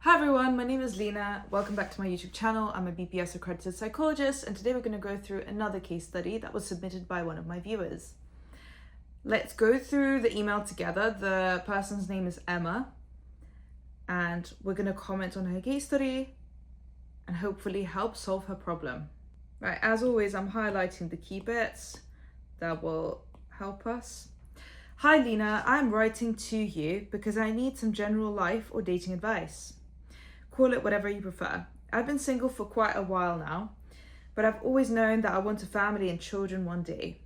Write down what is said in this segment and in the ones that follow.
Hi everyone, my name is Lina. Welcome back to my YouTube channel. I'm a BPS-accredited psychologist, and today we're going to go through another case study that was submitted by one of my viewers. Let's go through the email together. The person's name is Emma, and we're going to comment on her case study and hopefully help solve her problem. Right, as always, I'm highlighting the key bits that will help us. Hi Lina, I'm writing to you because I need some general life or dating advice. Call it whatever you prefer. I've been single for quite a while now, but I've always known that I want a family and children one day.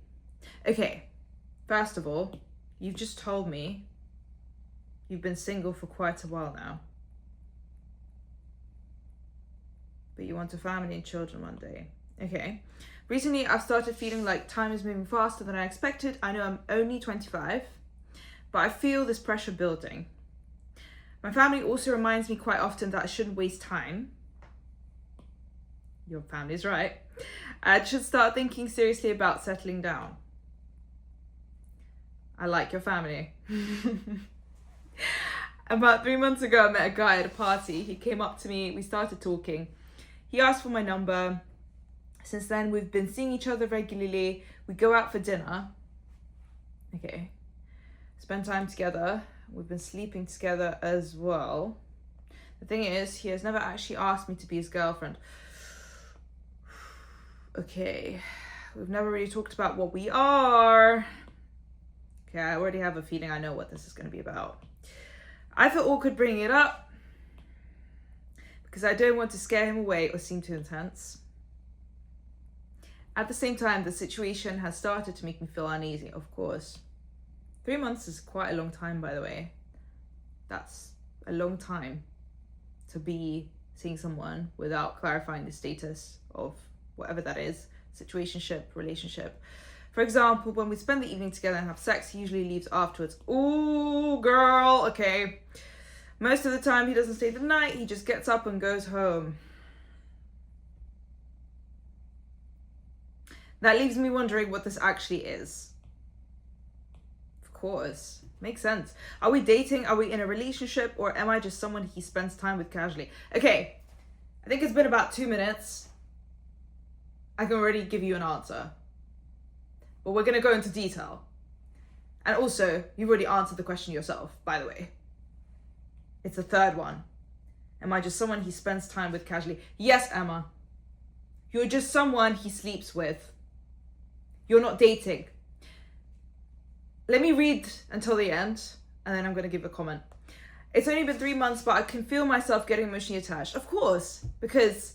Okay, first of all, you've just told me you've been single for quite a while now, but you want a family and children one day. Okay. Recently, I've started feeling like time is moving faster than I expected. I know I'm only 25, but I feel this pressure building. My family also reminds me quite often that I shouldn't waste time. Your family's right. I should start thinking seriously about settling down. I like your family. About 3 months ago, I met a guy at a party. He came up to me, we started talking. He asked for my number. Since then, we've been seeing each other regularly. We go out for dinner. Okay. Spend time together. We've been sleeping together as well. The thing is, he has never actually asked me to be his girlfriend. Okay. We've never really talked about what we are. Okay, I already have a feeling I know what this is going to be about. I feel awkward bringing it up because I don't want to scare him away or seem too intense. At the same time, the situation has started to make me feel uneasy, of course. 3 months is quite a long time, by the way. That's a long time to be seeing someone without clarifying the status of whatever that is, situationship, relationship. For example, when we spend the evening together and have sex, he usually leaves afterwards. Ooh, girl, okay. Most of the time, he doesn't stay the night. He just gets up and goes home. That leaves me wondering what this actually is. Of course, makes sense. Are we dating? Are we in a relationship? Or am I just someone he spends time with casually? Okay, I think it's been about 2 minutes. I can already give you an answer. But we're going to go into detail. And also, you've already answered the question yourself, by the way. It's the third one. Am I just someone he spends time with casually? Yes, Emma. You're just someone he sleeps with. You're not dating. Let me read until the end, and then I'm going to give a comment. It's only been 3 months, but I can feel myself getting emotionally attached. Of course, because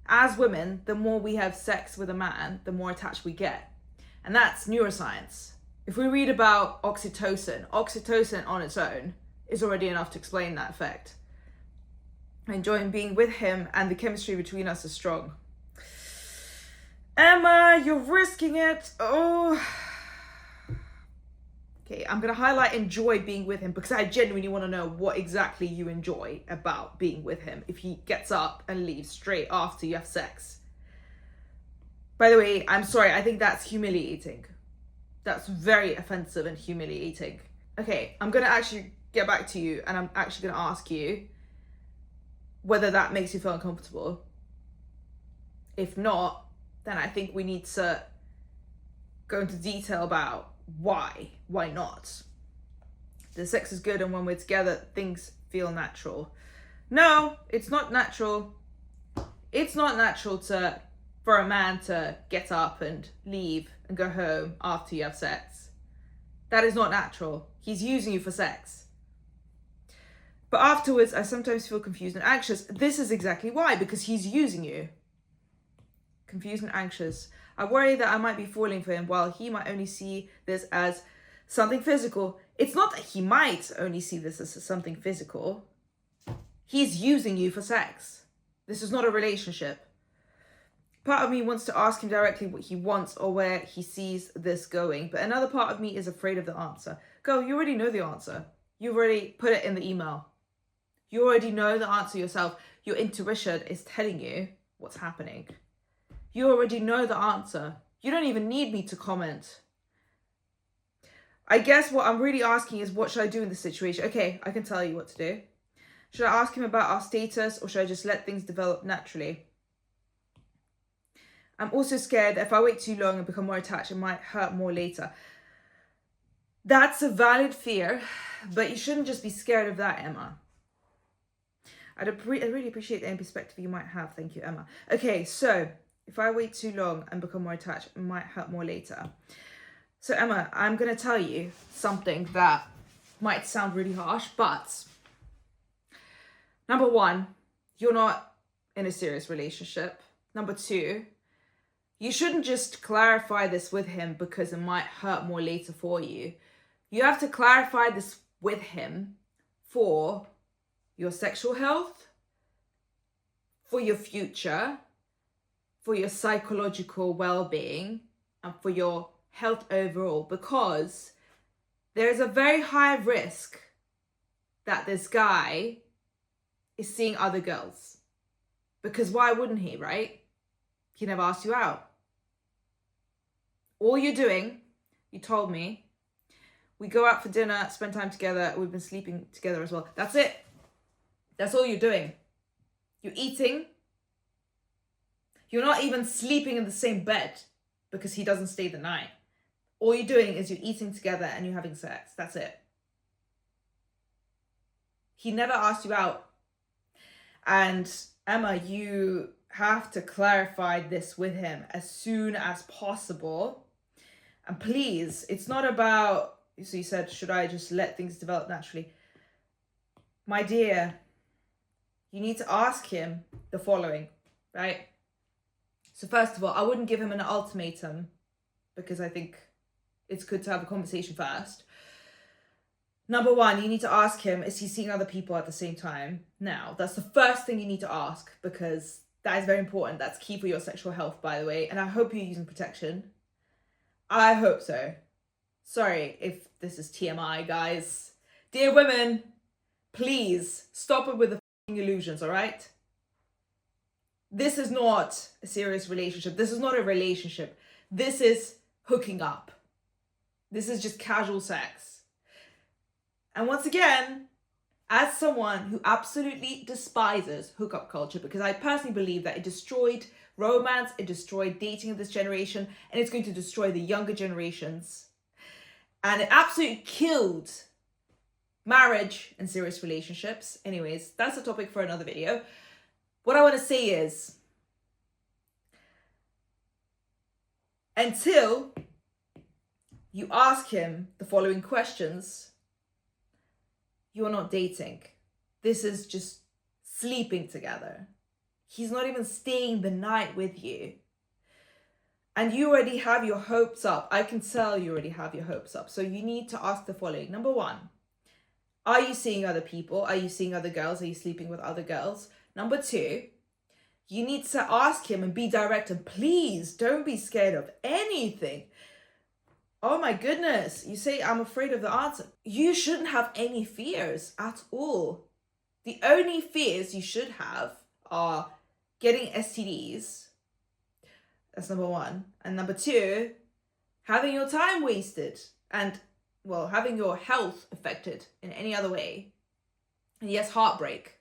as women, the more we have sex with a man, the more attached we get. And that's neuroscience. If we read about oxytocin on its own is already enough to explain that effect. Enjoying being with him, and the chemistry between us is strong. Emma, you're risking it. Oh. Okay, I'm going to highlight enjoy being with him because I genuinely want to know what exactly you enjoy about being with him if he gets up and leaves straight after you have sex. By the way, I'm sorry, I think that's humiliating. That's very offensive and humiliating. Okay, I'm going to actually get back to you, and I'm actually going to ask you whether that makes you feel uncomfortable. If not, then I think we need to go into detail about why not. The sex is good, and when we're together, things feel natural. No, it's not natural. It's not natural for a man to get up and leave and go home after you have sex. That is not natural. He's using you for sex. But afterwards, I sometimes feel confused and anxious. This is exactly why, because he's using you. Confused and anxious. I worry that I might be falling for him while he might only see this as something physical. It's not that he might only see this as something physical. He's using you for sex. This is not a relationship. Part of me wants to ask him directly what he wants or where he sees this going, but another part of me is afraid of the answer. Girl, you already know the answer. You've already put it in the email. You already know the answer yourself. Your intuition is telling you what's happening. You already know the answer. You don't even need me to comment. I guess what I'm really asking is, what should I do in this situation? Okay, I can tell you what to do. Should I ask him about our status, or should I just let things develop naturally? I'm also scared that if I wait too long and become more attached, it might hurt more later. That's a valid fear, but you shouldn't just be scared of that, Emma. I really appreciate any perspective you might have. Thank you, Emma. Okay, so if I wait too long and become more attached, it might hurt more later. So Emma, I'm going to tell you something that might sound really harsh, but number one, you're not in a serious relationship. Number two, you shouldn't just clarify this with him because it might hurt more later for you. You have to clarify this with him for your sexual health, for your future, for your psychological well-being, and for your health overall, because there is a very high risk that this guy is seeing other girls. Because why wouldn't he, right? He never asked you out. All you're doing, you told me, we go out for dinner, spend time together, we've been sleeping together as well. That's it. That's all you're doing. You're eating. You're not even sleeping in the same bed because he doesn't stay the night. All you're doing is you're eating together and you're having sex. That's it. He never asked you out. And Emma, you have to clarify this with him as soon as possible. And please, it's not about, so you said, should I just let things develop naturally? My dear, you need to ask him the following, right? So first of all, I wouldn't give him an ultimatum because I think it's good to have a conversation first. Number one, you need to ask him, is he seeing other people at the same time? Now, that's the first thing you need to ask because that is very important. That's key for your sexual health, by the way. And I hope you're using protection. I hope so. Sorry if this is TMI, guys. Dear women, please stop it with the illusions, all right? This is not a serious relationship. This is not a relationship. This is hooking up. This is just casual sex. And once again, as someone who absolutely despises hookup culture, because I personally believe that it destroyed romance, it destroyed dating of this generation, and it's going to destroy the younger generations. And it absolutely killed marriage and serious relationships. Anyways, that's a topic for another video. What I want to say is, until you ask him the following questions, you're not dating. This is just sleeping together. He's not even staying the night with you. And you already have your hopes up. I can tell you already have your hopes up. So you need to ask the following. Number one, are you seeing other people? Are you seeing other girls? Are you sleeping with other girls? Number two, you need to ask him and be direct, and please don't be scared of anything. Oh my goodness, you say I'm afraid of the answer. You shouldn't have any fears at all. The only fears you should have are getting STDs. That's number one. And number two, having your time wasted and, well, having your health affected in any other way. And yes, heartbreak,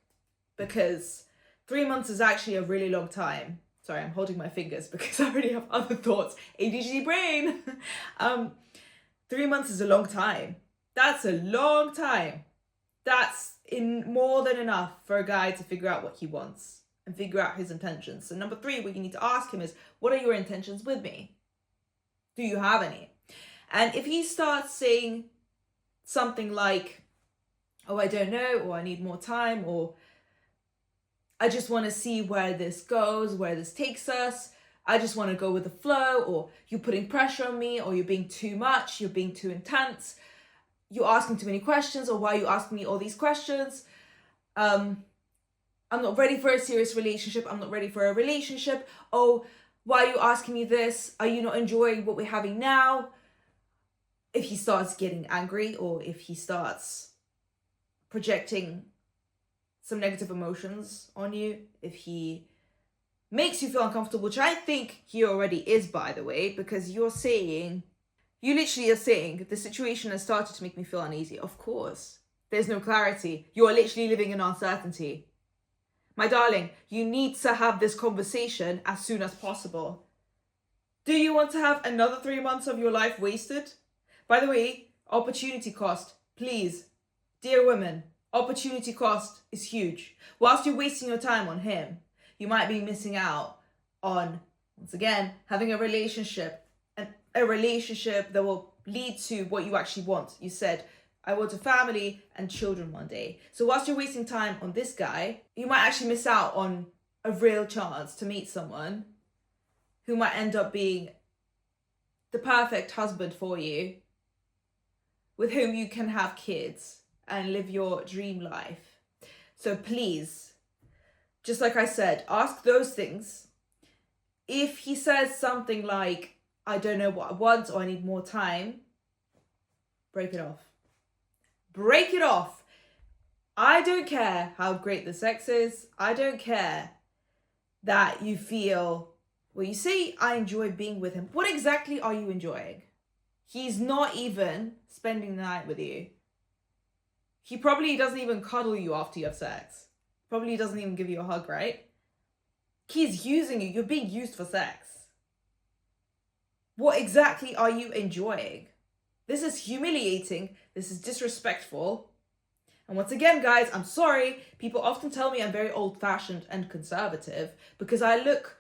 because 3 months is actually a really long time. Sorry, I'm holding my fingers because I already have other thoughts. ADHD brain. 3 months is a long time. That's a long time. That's more than enough for a guy to figure out what he wants and figure out his intentions. So number three, what you need to ask him is, what are your intentions with me? Do you have any? And if he starts saying something like, oh, I don't know, or I need more time, or I just want to see where this goes, where this takes us, I just want to go with the flow, or you're putting pressure on me, or you're being too much, you're being too intense, you're asking too many questions, or why are you asking me all these questions? I'm not ready for a serious relationship. I'm not ready for a relationship. Oh, why are you asking me this? Are you not enjoying what we're having now? If he starts getting angry, or if he starts projecting some negative emotions on you, if he makes you feel uncomfortable, which I think he already is, by the way, because you literally are saying, the situation has started to make me feel uneasy. Of course. There's no clarity. You're literally living in uncertainty. My darling, you need to have this conversation as soon as possible. Do you want to have another 3 months of your life wasted? By the way, opportunity cost, please. Dear women, opportunity cost is huge. Whilst you're wasting your time on him, you might be missing out on, once again, having a relationship, and a relationship that will lead to what you actually want. You said, I want a family and children one day. So whilst you're wasting time on this guy, you might actually miss out on a real chance to meet someone who might end up being the perfect husband for you, with whom you can have kids and live your dream life. So please, just like I said, ask those things. If he says something like, I don't know what I want, or I need more time, break it off. Break it off. I don't care how great the sex is. I don't care that you feel, well, you say, I enjoy being with him. What exactly are you enjoying? He's not even spending the night with you. He probably doesn't even cuddle you after you have sex. Probably doesn't even give you a hug, right? He's using you. You're being used for sex. What exactly are you enjoying? This is humiliating. This is disrespectful. And once again, guys, I'm sorry. People often tell me I'm very old-fashioned and conservative because I look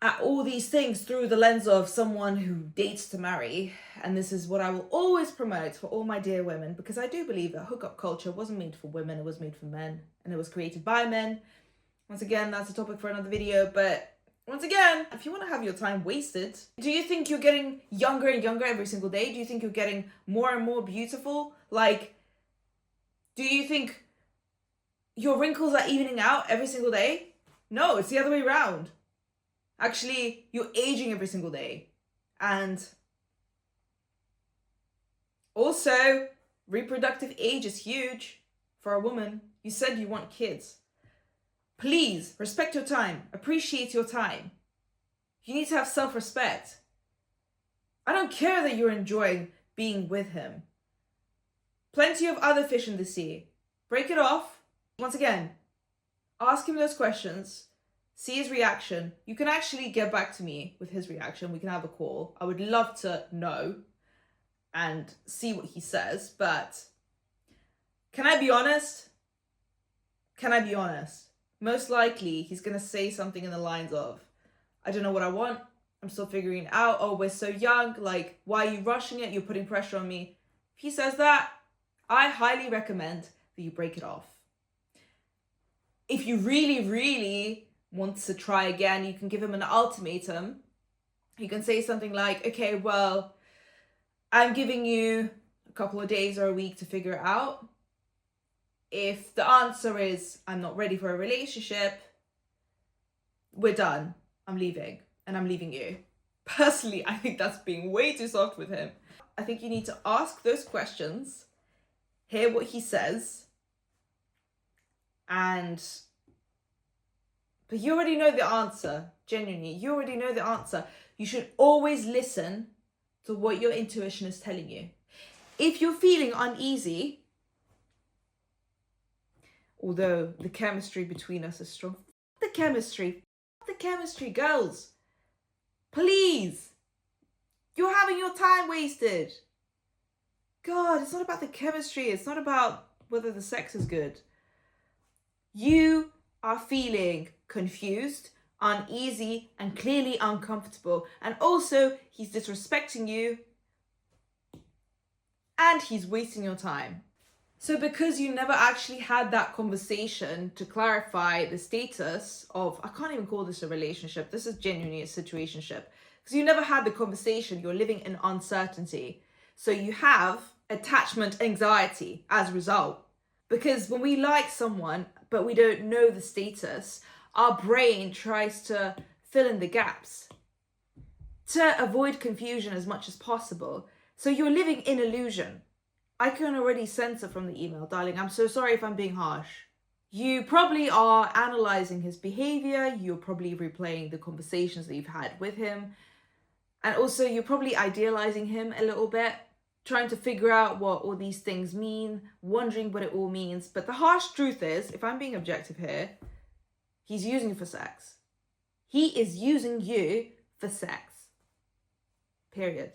at all these things through the lens of someone who dates to marry. And this is what I will always promote for all my dear women, because I do believe that hookup culture wasn't made for women, it was made for men, and it was created by men. Once again, that's a topic for another video, but once again, if you want to have your time wasted, do you think you're getting younger and younger every single day? Do you think you're getting more and more beautiful? Like, do you think your wrinkles are evening out every single day? No, it's the other way around. Actually, you're aging every single day. And also, reproductive age is huge for a woman. You said you want kids. Please, respect your time. Appreciate your time. You need to have self-respect. I don't care that you're enjoying being with him. Plenty of other fish in the sea. Break it off. Once again, ask him those questions. See his reaction. You can actually get back to me with his reaction. We can have a call. I would love to know and see what he says. But can I be honest? Can I be honest? Most likely, he's going to say something in the lines of, I don't know what I want. I'm still figuring it out. Oh, we're so young. Like, why are you rushing it? You're putting pressure on me. If he says that, I highly recommend that you break it off. If you really, really want to try again, you can give him an ultimatum. You can say something like, okay, well, I'm giving you a couple of days or a week to figure it out. If the answer is, I'm not ready for a relationship, we're done. I'm leaving, and I'm leaving you. Personally, I think that's being way too soft with him. I think you need to ask those questions, hear what he says, but you already know the answer, genuinely. You already know the answer. You should always listen to what your intuition is telling you. If you're feeling uneasy, although the chemistry between us is strong, the chemistry, girls. Please. You're having your time wasted. God, it's not about the chemistry. It's not about whether the sex is good. You are feeling confused, uneasy, and clearly uncomfortable. And also, he's disrespecting you and he's wasting your time. So because you never actually had that conversation to clarify the status of, I can't even call this a relationship, this is genuinely a situationship. Because you never had the conversation, you're living in uncertainty. So you have attachment anxiety as a result. Because when we like someone, but we don't know the status, our brain tries to fill in the gaps to avoid confusion as much as possible. So you're living in illusion. I can already sense it from the email, darling. I'm so sorry if I'm being harsh. You probably are analyzing his behavior. You're probably replaying the conversations that you've had with him. And also you're probably idealizing him a little bit. trying to figure out what all these things mean, wondering what it all means. But the harsh truth is, if I'm being objective here, he's using you for sex. He is using you for sex. Period.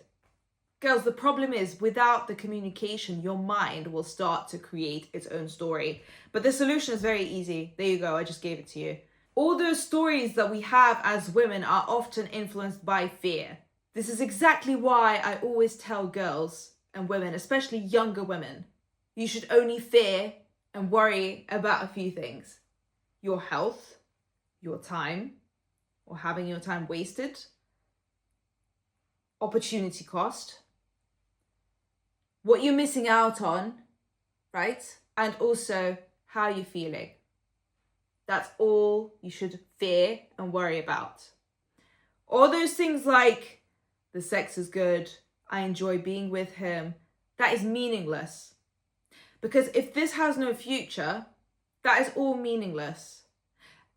Girls, the problem is without the communication, your mind will start to create its own story. But the solution is very easy. There you go. I just gave it to you. All those stories that we have as women are often influenced by fear. This is exactly why I always tell girls and women, especially younger women, you should only fear and worry about a few things. Your health, your time, or having your time wasted, opportunity cost, what you're missing out on, right? And also how you're feeling. That's all you should fear and worry about. All those things like the sex is good, I enjoy being with him, that is meaningless. Because if this has no future, that is all meaningless.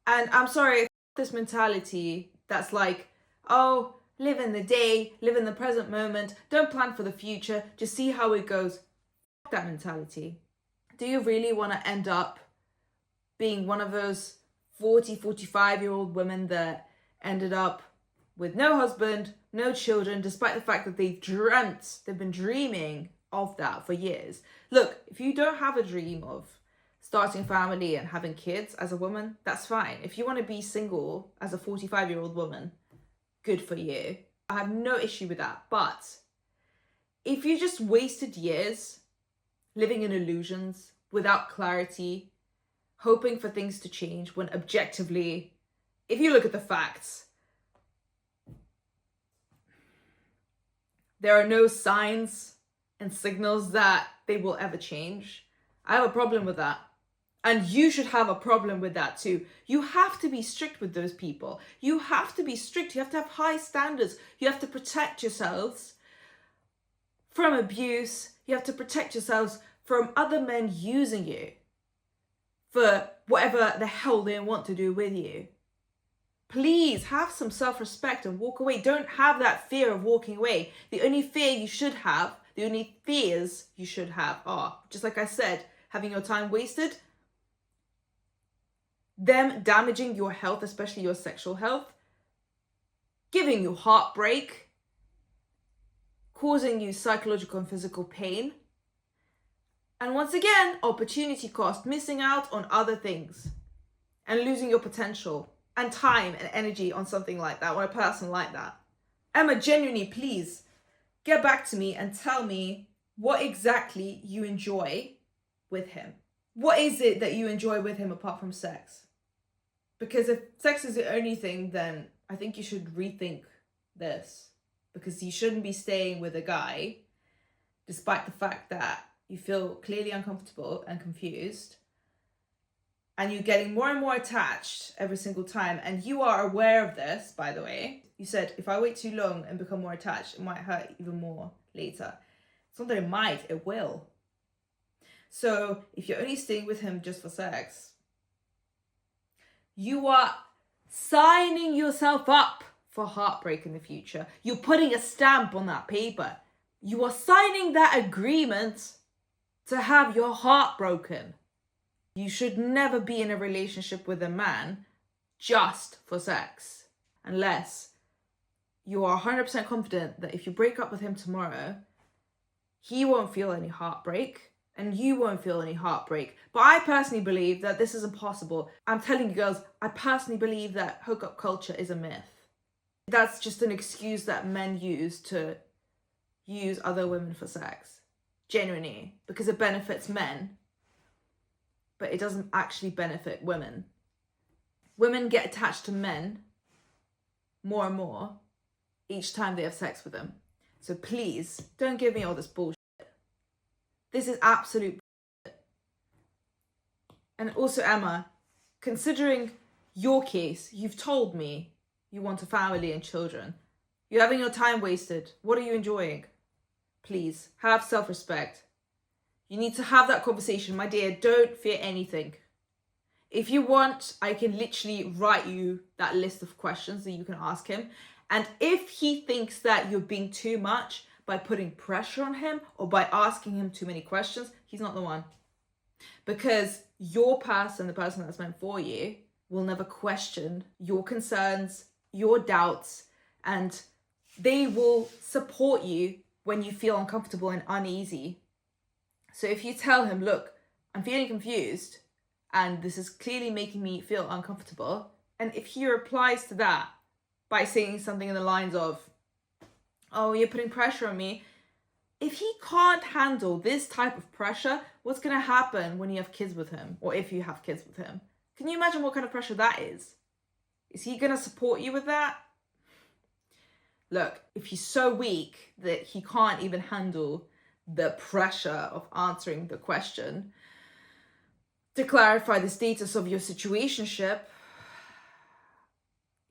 And I'm sorry, this mentality that's like, oh, live in the day, live in the present moment, don't plan for the future, just see how it goes. Fuck that mentality. Do you really want to end up being one of those 40, 45-year-old women that ended up with no husband, no children, despite the fact that they've been dreaming of that for years? Look, if you don't have a dream of starting a family and having kids as a woman, that's fine. If you want to be single as a 45-year-old woman, good for you. I have no issue with that. But if you just wasted years living in illusions without clarity, hoping for things to change when objectively, if you look at the facts, there are no signs and signals that they will ever change, I have a problem with that. And you should have a problem with that too. You have to be strict with those people. You have to be strict. You have to have high standards. You have to protect yourselves from abuse. You have to protect yourselves from other men using you for whatever the hell they want to do with you. Please have some self-respect and walk away. Don't have that fear of walking away. The only fears you should have are, just like I said, having your time wasted, them damaging your health, especially your sexual health, giving you heartbreak, causing you psychological and physical pain, and once again, opportunity cost, missing out on other things and losing your potential and time and energy on something like that, on a person like that. Emma, genuinely, please get back to me and tell me what exactly you enjoy with him. What is it that you enjoy with him apart from sex? Because if sex is the only thing, then I think you should rethink this. Because you shouldn't be staying with a guy, despite the fact that you feel clearly uncomfortable and confused, and you're getting more and more attached every single time. And you are aware of this, by the way. You said, if I wait too long and become more attached, it might hurt even more later. It's not that it might, it will. So if you're only staying with him just for sex, you are signing yourself up for heartbreak in the future. You're putting a stamp on that paper. You are signing that agreement to have your heart broken. You should never be in a relationship with a man just for sex, unless you are 100% confident that if you break up with him tomorrow, he won't feel any heartbreak and you won't feel any heartbreak. But I personally believe that this is impossible. I'm telling you girls, I personally believe that hookup culture is a myth. That's just an excuse that men use to use other women for sex. Genuinely. Because it benefits men, but it doesn't actually benefit women. Women get attached to men more and more each time they have sex with them. So please, don't give me all this bullshit. This is absolute bullshit. And also, Emma, considering your case, you've told me you want a family and children. You're having your time wasted. What are you enjoying? Please, have self-respect. You need to have that conversation. My dear, don't fear anything. If you want, I can literally write you that list of questions that you can ask him. And if he thinks that you're being too much by putting pressure on him or by asking him too many questions, he's not the one. Because your person, the person that's meant for you, will never question your concerns, your doubts, and they will support you when you feel uncomfortable and uneasy. So if you tell him, look, I'm feeling confused and this is clearly making me feel uncomfortable, and if he replies to that by saying something in the lines of, oh, you're putting pressure on me, if he can't handle this type of pressure, what's going to happen when you have kids with him, or if you have kids with him? Can you imagine what kind of pressure that is? Is he going to support you with that? Look, if he's so weak that he can't even handle the pressure of answering the question to clarify the status of your situationship,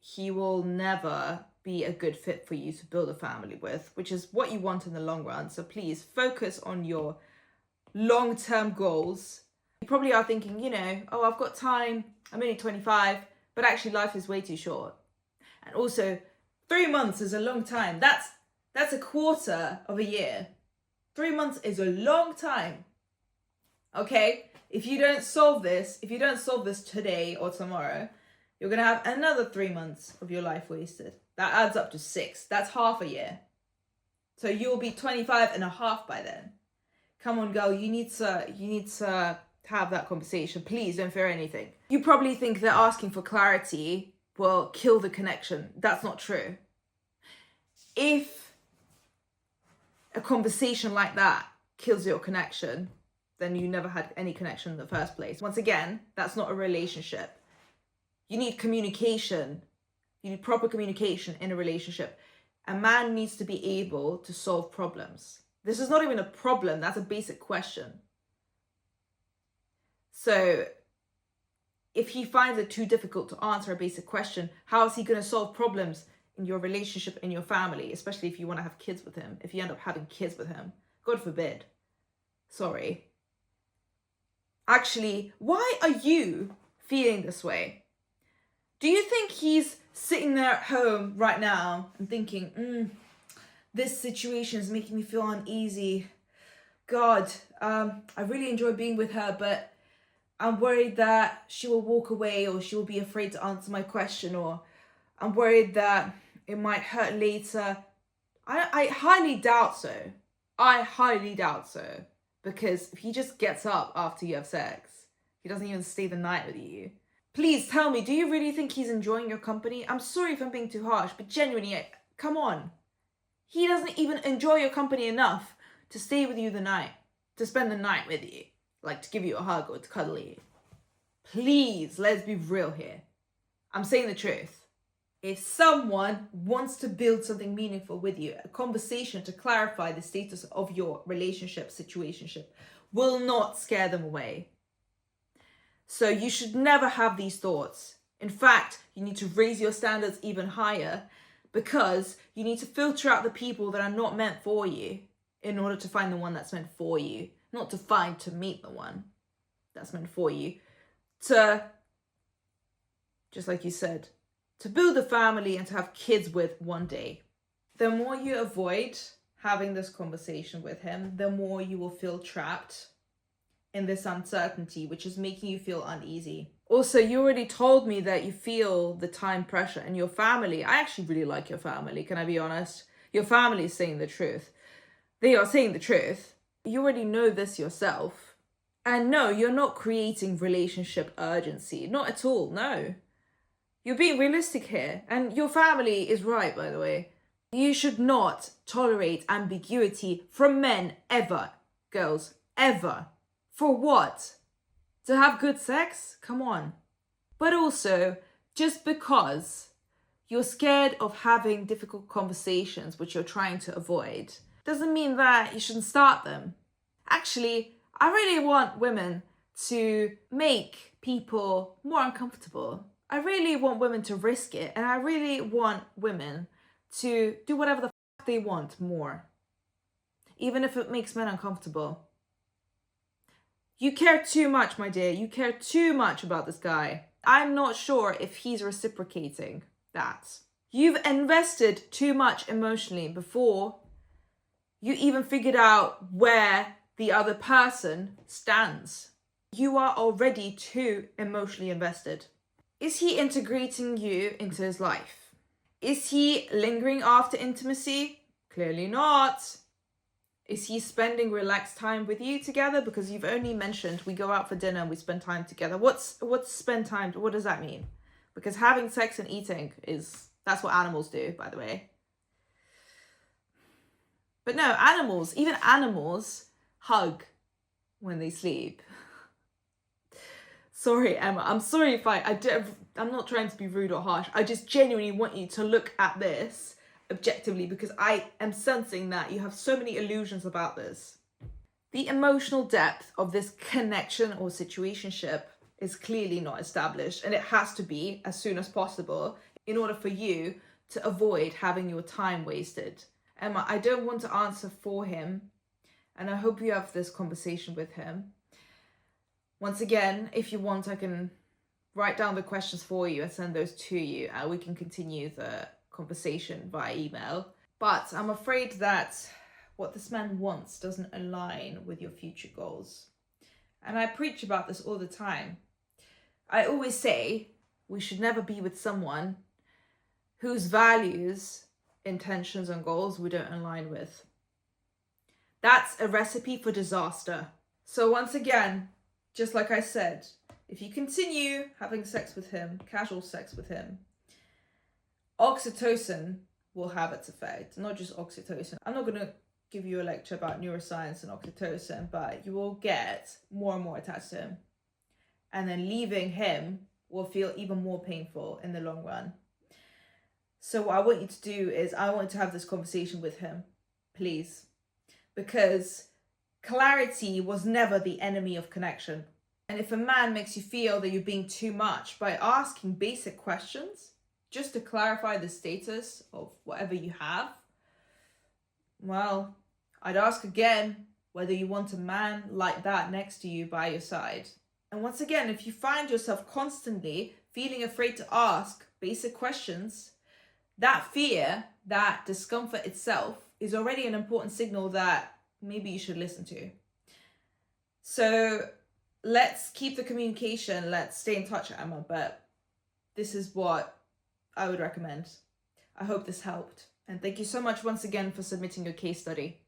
he will never be a good fit for you to build a family with, which is what you want in the long run. So please focus on your long-term goals. You probably are thinking, oh, I've got time, I'm only 25, but actually life is way too short. And also, 3 months is a long time. That's a quarter of a year. 3 months is a long time. Okay? If you don't solve this today or tomorrow, you're going to have another 3 months of your life wasted. That adds up to 6. That's half a year. So you'll be 25 and a half by then. Come on, girl, you need to have that conversation. Please don't fear anything. You probably think that asking for clarity will kill the connection. That's not true. If a conversation like that kills your connection, then you never had any connection in the first place. Once again, that's not a relationship. You need communication. You need proper communication in a relationship. A man needs to be able to solve problems. This is not even a problem. That's a basic question. So if he finds it too difficult to answer a basic question, how is he going to solve problems in your relationship, in your family, especially if you want to have kids with him, if you end up having kids with him? God forbid. Sorry. Actually, why are you feeling this way? Do you think he's sitting there at home right now and thinking, this situation is making me feel uneasy. God, I really enjoy being with her, but I'm worried that she will walk away, or she will be afraid to answer my question, or I'm worried that it might hurt later. I highly doubt so. I highly doubt so. Because if he just gets up after you have sex, he doesn't even stay the night with you. Please tell me, do you really think he's enjoying your company? I'm sorry if I'm being too harsh, but genuinely, come on. He doesn't even enjoy your company enough to stay with you the night, to spend the night with you, like to give you a hug or to cuddle you. Please, let's be real here. I'm saying the truth. If someone wants to build something meaningful with you, a conversation to clarify the status of your relationship, situationship, will not scare them away. So you should never have these thoughts. In fact, you need to raise your standards even higher, because you need to filter out the people that are not meant for you in order to find the one that's meant for you. Not to meet the one that's meant for you. To, just like you said, to build a family and to have kids with one day. The more you avoid having this conversation with him, the more you will feel trapped in this uncertainty, which is making you feel uneasy. Also, you already told me that you feel the time pressure in your family. I actually really like your family, can I be honest? Your family is saying the truth. They are saying the truth. You already know this yourself. And no, you're not creating relationship urgency. Not at all, no. You're being realistic here. And your family is right, by the way. You should not tolerate ambiguity from men ever. Girls, ever. For what? To have good sex? Come on. But also, just because you're scared of having difficult conversations which you're trying to avoid, doesn't mean that you shouldn't start them. Actually, I really want women to make people more uncomfortable. I really want women to risk it, and I really want women to do whatever the f*** they want more. Even if it makes men uncomfortable. You care too much, my dear. You care too much about this guy. I'm not sure if he's reciprocating that. You've invested too much emotionally before You even figured out where the other person stands. You are already too emotionally invested. Is he integrating you into his life? Is he lingering after intimacy? Clearly not. Is he spending relaxed time with you together? Because you've only mentioned we go out for dinner and we spend time together. What's spend time? What does that mean? Because having sex and eating that's what animals do, by the way. But no, even animals hug when they sleep. Sorry, Emma. I'm sorry if I'm not trying to be rude or harsh. I just genuinely want you to look at this objectively, because I am sensing that you have so many illusions about this. The emotional depth of this connection or situationship is clearly not established, and it has to be as soon as possible in order for you to avoid having your time wasted. Emma, I don't want to answer for him, and I hope you have this conversation with him. Once again, if you want, I can write down the questions for you and send those to you, and we can continue the conversation via email. But I'm afraid that what this man wants doesn't align with your future goals. And I preach about this all the time. I always say we should never be with someone whose values, intentions, and goals we don't align with. That's a recipe for disaster. So once again, just like I said, if you continue having sex with him, casual sex with him, oxytocin will have its effect. Not just oxytocin. I'm not going to give you a lecture about neuroscience and oxytocin, but you will get more and more attached to him. And then leaving him will feel even more painful in the long run. So what I want you to do is I want to have this conversation with him, please. Because clarity was never the enemy of connection. And if a man makes you feel that you're being too much by asking basic questions, just to clarify the status of whatever you have, well, I'd ask again whether you want a man like that next to you by your side. And once again, if you find yourself constantly feeling afraid to ask basic questions, that fear, that discomfort itself is already an important signal that maybe you should listen to. So let's keep the communication. Let's stay in touch, Emma. But this is what I would recommend. I hope this helped. And thank you so much once again for submitting your case study.